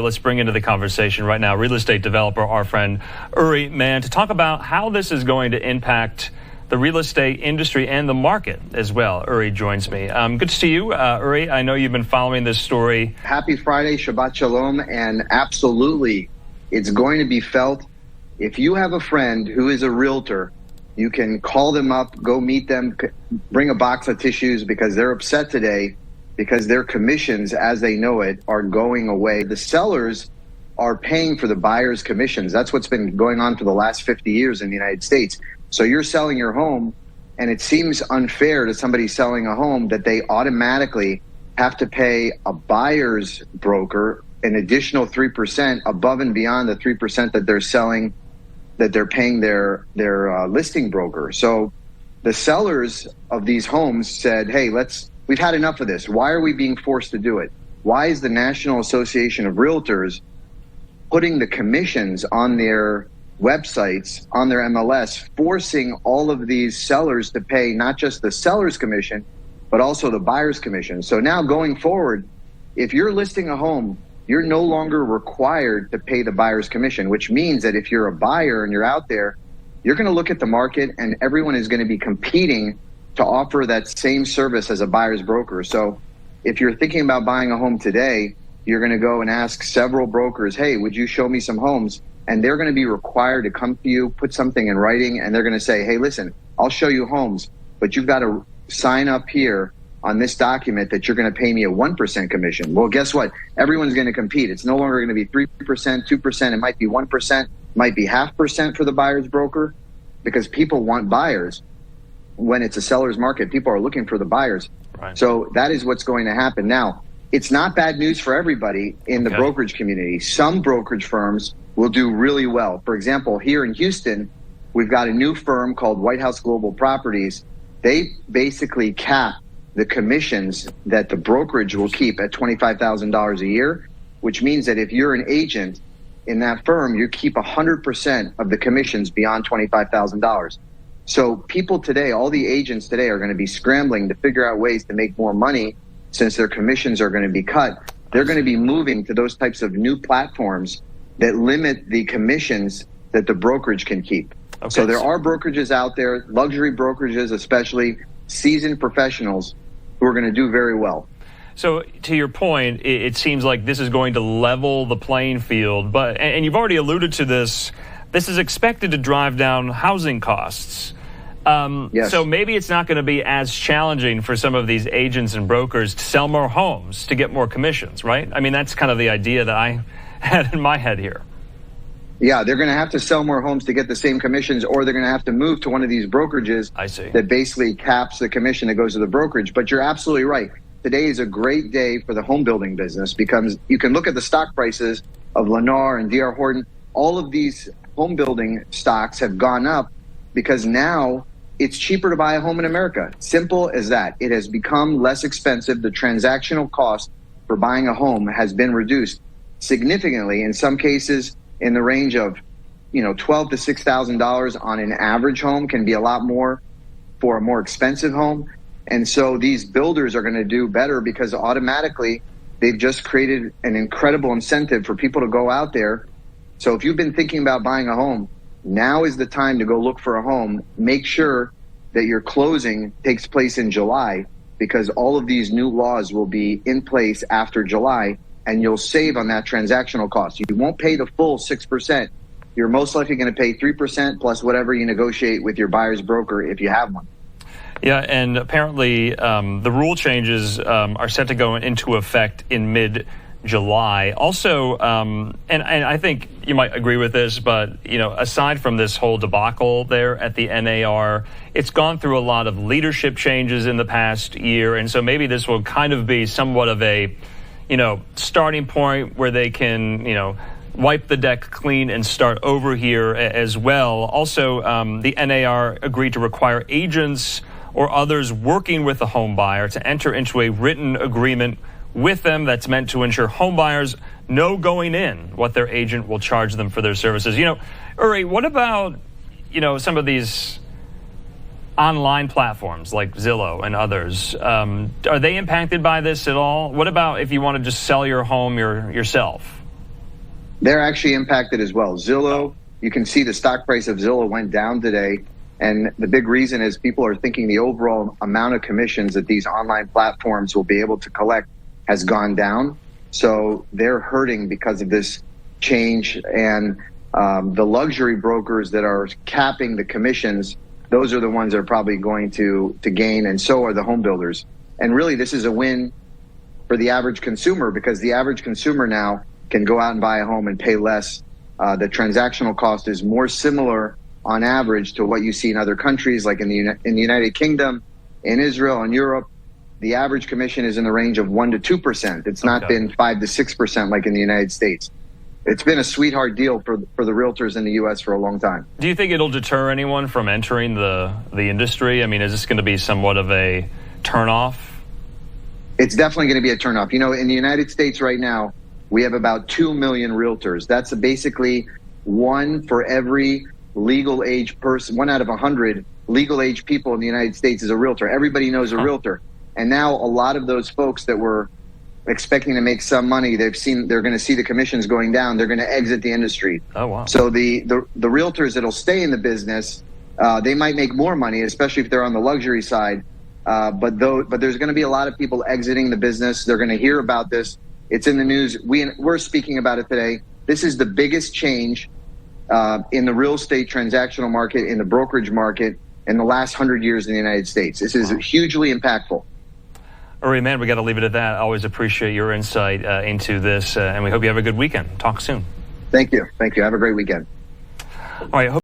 Let's bring into the conversation right now real estate developer, our friend Uri Man, to talk about how this is going to impact the real estate industry and the market as well. Uri joins me. Good to see you, Uri. I know you've been following this story. Happy Friday, Shabbat Shalom, and absolutely, it's going to be felt. If you have a friend who is a realtor, you can call them up, go meet them, bring a box of tissues because they're upset today because their commissions, as they know it, are going away. The sellers are paying for the buyers' commissions. That's what's been going on for the last 50 years in the United States. So you're selling your home, and it seems unfair to somebody selling a home that they automatically have to pay a buyer's broker an additional 3% above and beyond the 3% that they're selling, that they're paying their listing broker. So the sellers of these homes said, hey, we've had enough of this. Why are we being forced to do it? Why is the National Association of Realtors putting the commissions on their websites, on their MLS, forcing all of these sellers to pay not just the seller's commission, but also the buyer's commission? So now going forward, if you're listing a home, you're no longer required to pay the buyer's commission, which means that if you're a buyer and you're out there, you're going to look at the market and everyone is going to be competing to offer that same service as a buyer's broker. So if you're thinking about buying a home today, you're going to go and ask several brokers, hey, would you show me some homes? And they're going to be required to come to you, put something in writing, and they're going to say, hey, listen, I'll show you homes, but you've got to sign up here on this document that you're going to pay me a 1% commission. Well, guess what? Everyone's going to compete. It's no longer going to be 3%, 2%. It might be 1%, might be 0.5% for the buyer's broker, because people want buyers. When it's a seller's market, people are looking for the buyers. Right. So that is what's going to happen. Now, it's not bad news for everybody in the brokerage community. Some brokerage firms will do really well. For example, here in Houston, we've got a new firm called White House Global Properties. They basically cap the commissions that the brokerage will keep at $25,000 a year, which means that if you're an agent in that firm, you keep 100% of the commissions beyond $25,000. So people today, all the agents today are going to be scrambling to figure out ways to make more money since their commissions are going to be cut. They're going to be moving to those types of new platforms that limit the commissions that the brokerage can keep. Okay. So there are brokerages out there, luxury brokerages, especially seasoned professionals who are going to do very well. So to your point, it seems like this is going to level the playing field, and you've already alluded to this is expected to drive down housing costs. Yes. So maybe it's not going to be as challenging for some of these agents and brokers to sell more homes to get more commissions, right? I mean, that's kind of the idea that I had in my head here. Yeah, they're going to have to sell more homes to get the same commissions, or they're going to have to move to one of these brokerages that basically caps the commission that goes to the brokerage. But you're absolutely right. Today is a great day for the home building business because you can look at the stock prices of NAR and D.R. Horton. All of these home building stocks have gone up because now it's cheaper to buy a home in America. Simple as that. It has become less expensive. The transactional cost for buying a home has been reduced significantly. In some cases, in the range of, $12,000 to $6,000 on an average home, can be a lot more for a more expensive home. And so these builders are going to do better because automatically they've just created an incredible incentive for people to go out there. So if you've been thinking about buying a home, now is the time to go look for a home. Make sure that your closing takes place in July because all of these new laws will be in place after July, and you'll save on that transactional cost. You won't pay the full 6%. You're most likely going to pay 3% plus whatever you negotiate with your buyer's broker if you have one. Yeah, and apparently the rule changes are set to go into effect in mid-July. Also, and I think you might agree with this, but aside from this whole debacle there at the NAR, it's gone through a lot of leadership changes in the past year, and so maybe this will kind of be somewhat of a starting point where they can wipe the deck clean and start over here as well. Also, the NAR agreed to require agents or others working with a home buyer to enter into a written agreement with them that's meant to ensure home buyers know going in what their agent will charge them for their services. Uri, what about, some of these online platforms like Zillow and others? Are they impacted by this at all? What about if you want to just sell your home yourself? They're actually impacted as well. Zillow, you can see the stock price of Zillow went down today. And the big reason is people are thinking the overall amount of commissions that these online platforms will be able to collect has gone down. So they're hurting because of this change. And the luxury brokers that are capping the commissions, those are the ones that are probably going to gain, and so are the home builders. And really, this is a win for the average consumer, because the average consumer now can go out and buy a home and pay less. The transactional cost is more similar on average to what you see in other countries, like in the United Kingdom, in Israel, and Europe. The average commission is in the range of 1% to 2%. It's not been 5% to 6% like in the United States. It's been a sweetheart deal for the realtors in the U.S. for a long time. Do you think it'll deter anyone from entering the industry? I mean, is this going to be somewhat of a turnoff? It's definitely going to be a turnoff. You know, in the United States right now, we have about 2 million realtors. That's basically one for every legal age person. 1 out of 100 legal age people in the United States is a realtor. Everybody knows a realtor. And now a lot of those folks that were expecting to make some money, they're going to see the commissions going down. They're going to exit the industry. Oh, wow. So the realtors that'll stay in the business, they might make more money, especially if they're on the luxury side. But there's going to be a lot of people exiting the business. They're going to hear about this. It's in the news. We're speaking about it today. This is the biggest change in the real estate transactional market, in the brokerage market, in the last 100 years in the United States. This is hugely impactful. Uri Man, we got to leave it at that. I always appreciate your insight into this, and we hope you have a good weekend. Talk soon. Thank you. Thank you. Have a great weekend. All right.